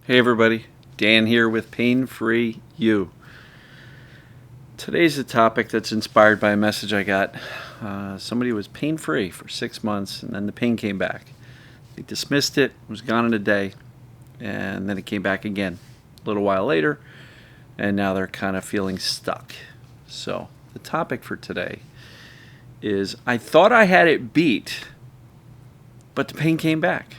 Hey everybody, Dan here with Pain Free You. Today's a topic that's inspired by a message I got. Somebody was pain-free for 6 months and then the pain came back. They dismissed it, was gone in a day, and then it came back again a little while later, and now they're kind of feeling stuck. So the topic for today is, I thought I had it beat, but the pain came back.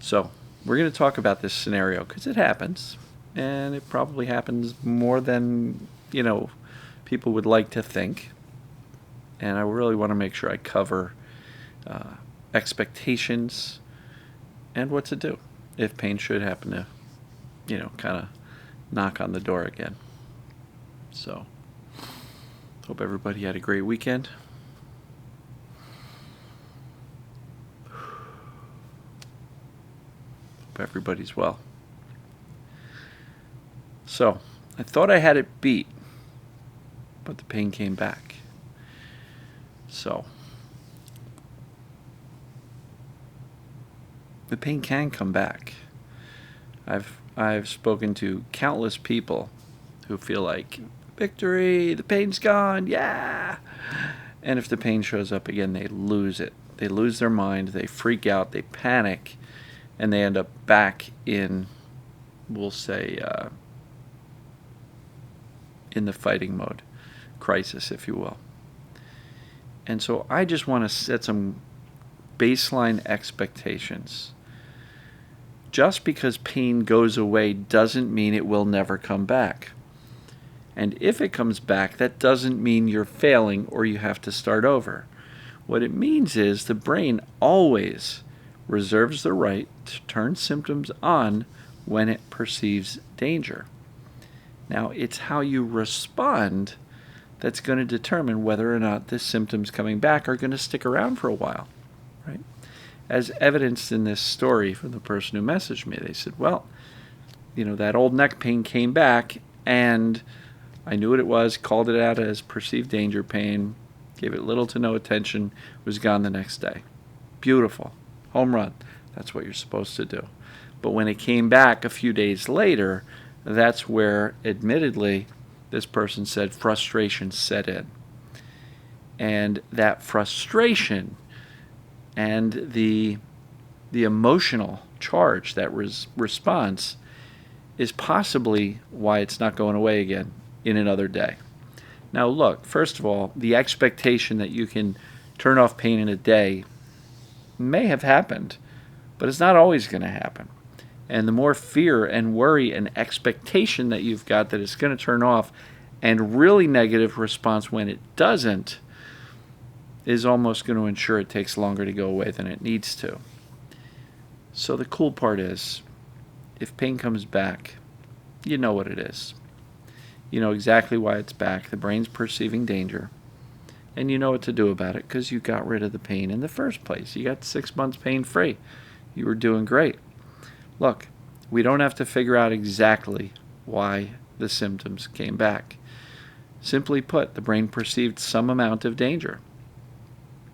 So we're going to talk about this scenario because it happens, and it probably happens more than, people would like to think. And I really want to make sure I cover expectations and what to do if pain should happen to, kind of knock on the door again. So, hope everybody had a great weekend. Everybody's well. So, I thought I had it beat, but the pain came back. So, the pain can come back. I've spoken to countless people who feel like, victory, the pain's gone, yeah! And if the pain shows up again, they lose it. They lose their mind, they freak out, they panic, and they end up back in, we'll say, in the fighting mode, crisis, if you will. And so I just want to set some baseline expectations. Just because pain goes away doesn't mean it will never come back. And if it comes back, that doesn't mean you're failing or you have to start over. What it means is the brain always reserves the right to turn symptoms on when it perceives danger. Now, it's how you respond that's going to determine whether or not the symptoms coming back are going to stick around for a while, right? As evidenced in this story from the person who messaged me, they said, well, that old neck pain came back and I knew what it was, called it out as perceived danger pain, gave it little to no attention, was gone the next day. Beautiful. Home run. That's what you're supposed to do. But when it came back a few days later, that's where, admittedly, this person said frustration set in. And that frustration and the emotional charge, that response, is possibly why it's not going away again in another day. Now look, first of all, the expectation that you can turn off pain in a day may have happened, but it's not always going to happen. And the more fear and worry and expectation that you've got that it's going to turn off, and really negative response when it doesn't, is almost going to ensure it takes longer to go away than it needs to. So the cool part is, if pain comes back, you know what it is. You know exactly why it's back. The brain's perceiving danger. And you know what to do about it because you got rid of the pain in the first place. You got 6 months pain-free. You were doing great. Look, we don't have to figure out exactly why the symptoms came back. Simply put, the brain perceived some amount of danger.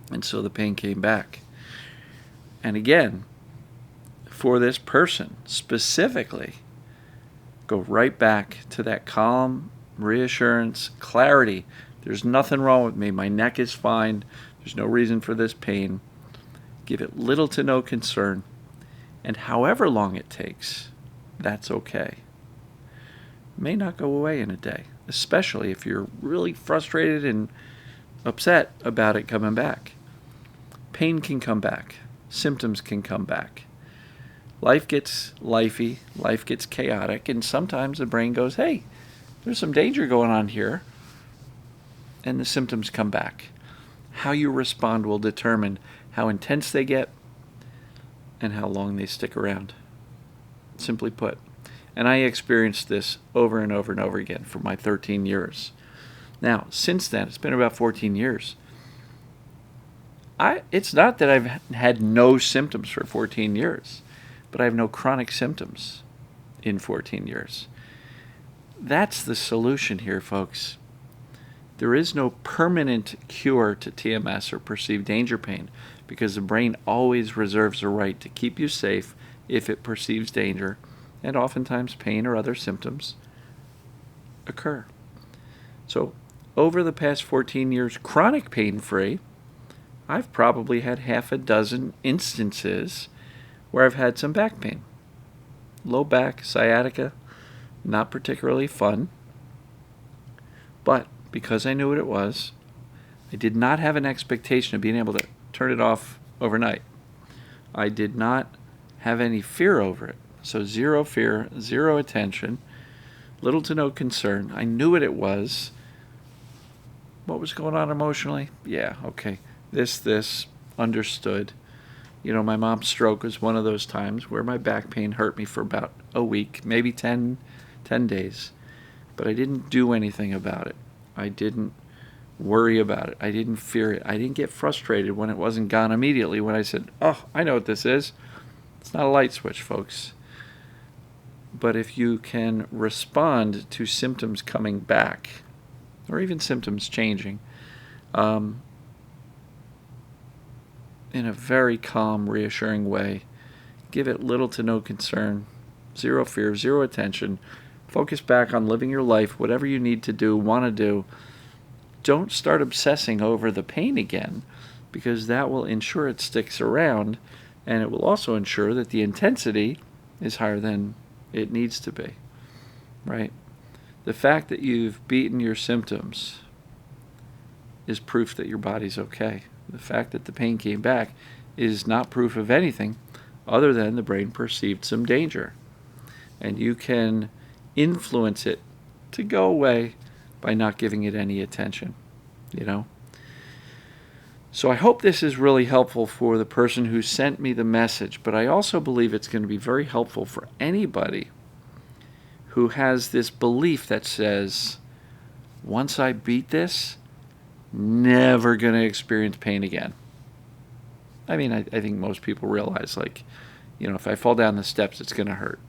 And so the pain came back. And again, for this person specifically, go right back to that calm, reassurance, clarity. There's nothing wrong with me. My neck is fine. There's no reason for this pain. Give it little to no concern. And however long it takes, that's okay. It may not go away in a day, especially if you're really frustrated and upset about it coming back. Pain can come back. Symptoms can come back. Life gets lifey, life gets chaotic, and sometimes the brain goes, hey, there's some danger going on here, and the symptoms come back. How you respond will determine how intense they get and how long they stick around, simply put. And I experienced this over and over and over again for my 13 years. Now, since then, it's been about 14 years. It's not that I've had no symptoms for 14 years, but I have no chronic symptoms in 14 years. That's the solution here, folks. There is no permanent cure to TMS or perceived danger pain because the brain always reserves the right to keep you safe if it perceives danger, and oftentimes pain or other symptoms occur. So, over the past 14 years, chronic pain-free, I've probably had half a dozen instances where I've had some back pain. Low back, sciatica, not particularly fun. But because I knew what it was, I did not have an expectation of being able to turn it off overnight. I did not have any fear over it. So zero fear, zero attention, little to no concern. I knew what it was. What was going on emotionally? Yeah, okay. This, understood. You know, my mom's stroke was one of those times where my back pain hurt me for about a week, maybe 10 days. But I didn't do anything about it. I didn't worry about it. I didn't fear it. I didn't get frustrated when it wasn't gone immediately, when I said, oh, I know what this is. It's not a light switch, folks. But if you can respond to symptoms coming back, or even symptoms changing, in a very calm, reassuring way, give it little to no concern, zero fear, zero attention, focus back on living your life, whatever you need to do, want to do. Don't start obsessing over the pain again, because that will ensure it sticks around, and it will also ensure that the intensity is higher than it needs to be, right? The fact that you've beaten your symptoms is proof that your body's okay. The fact that the pain came back is not proof of anything other than the brain perceived some danger. And you can influence it to go away by not giving it any attention, you know? So I hope this is really helpful for the person who sent me the message, but I also believe it's going to be very helpful for anybody who has this belief that says, once I beat this, never going to experience pain again. I mean, I think most people realize, like, you know, if I fall down the steps, it's going to hurt.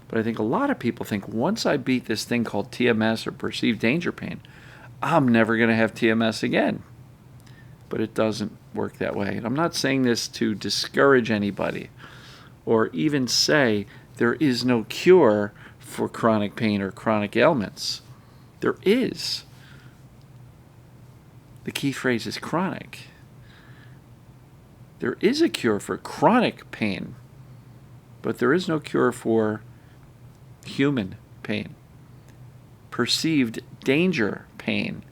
But I think a lot of people think, once I beat this thing called TMS, or perceived danger pain, I'm never going to have TMS again. But it doesn't work that way. And I'm not saying this to discourage anybody, or even say there is no cure for chronic pain or chronic ailments. There is. The key phrase is chronic. There is a cure for chronic pain, but there is no cure for human pain. Perceived danger pain,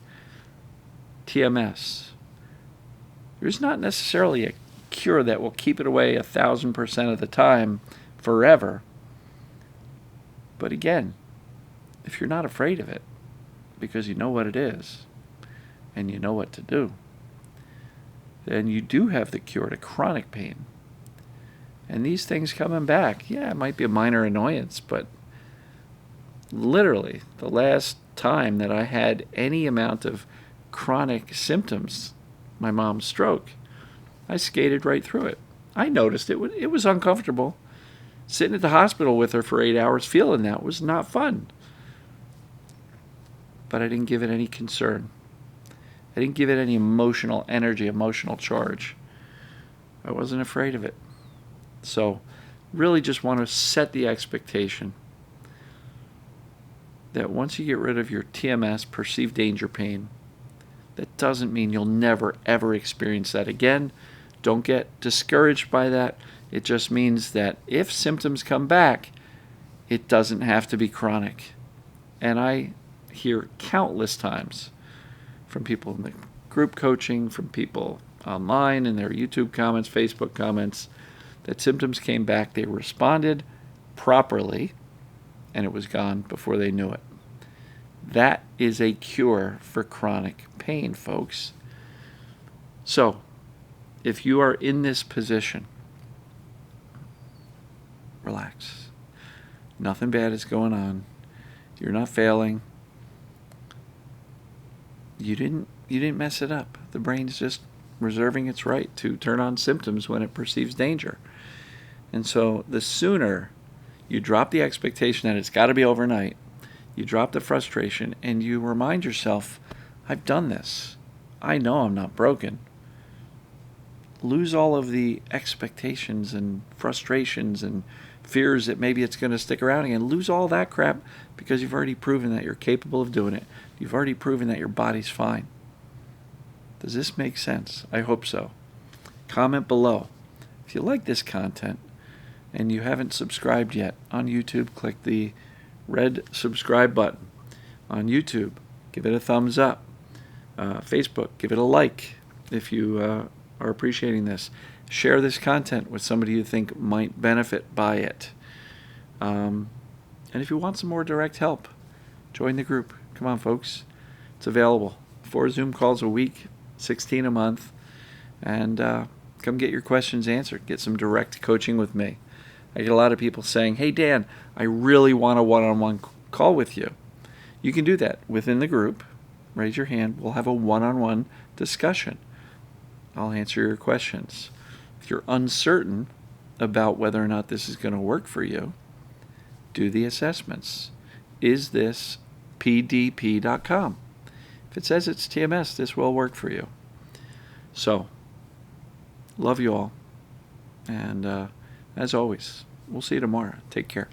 TMS. There's not necessarily a cure that will keep it away 1,000% of the time forever. But again, if you're not afraid of it, because you know what it is, and you know what to do, then you do have the cure to chronic pain. And these things coming back, yeah, it might be a minor annoyance, but literally the last time that I had any amount of chronic symptoms, my mom's stroke, I skated right through it. I noticed it was uncomfortable. Sitting at the hospital with her for 8 hours feeling that was not fun. But I didn't give it any concern. I didn't give it any emotional energy, emotional charge. I wasn't afraid of it. So, really just want to set the expectation that once you get rid of your TMS, perceived danger pain, that doesn't mean you'll never, ever experience that again. Don't get discouraged by that. It just means that if symptoms come back, it doesn't have to be chronic. And I hear countless times from people in the group coaching, from people online in their YouTube comments, Facebook comments, that symptoms came back, they responded properly, and it was gone before they knew it. That is a cure for chronic pain, folks. So, if you are in this position, relax. Nothing bad is going on. You're not failing. You didn't mess it up. The brain's just reserving its right to turn on symptoms when it perceives danger. And so the sooner you drop the expectation that it's got to be overnight, you drop the frustration, and you remind yourself, I've done this. I know I'm not broken. Lose all of the expectations and frustrations and fears that maybe it's going to stick around again. Lose all that crap because you've already proven that you're capable of doing it. You've already proven that your body's fine. Does this make sense? I hope so. Comment below. If you like this content and you haven't subscribed yet on YouTube, click the red subscribe button. On YouTube, give it a thumbs up. Facebook, give it a like if you are appreciating this. Share this content with somebody you think might benefit by it. And if you want some more direct help, join the group. Come on, folks. It's available. 4 Zoom calls a week, 16 a month. And come get your questions answered. Get some direct coaching with me. I get a lot of people saying, hey, Dan, I really want a one-on-one call with you. You can do that within the group. Raise your hand. We'll have a one-on-one discussion. I'll answer your questions. If you're uncertain about whether or not this is going to work for you, do the assessments. Is this pdp.com? If it says it's TMS, this will work for you. So, love you all. And as always, we'll see you tomorrow. Take care.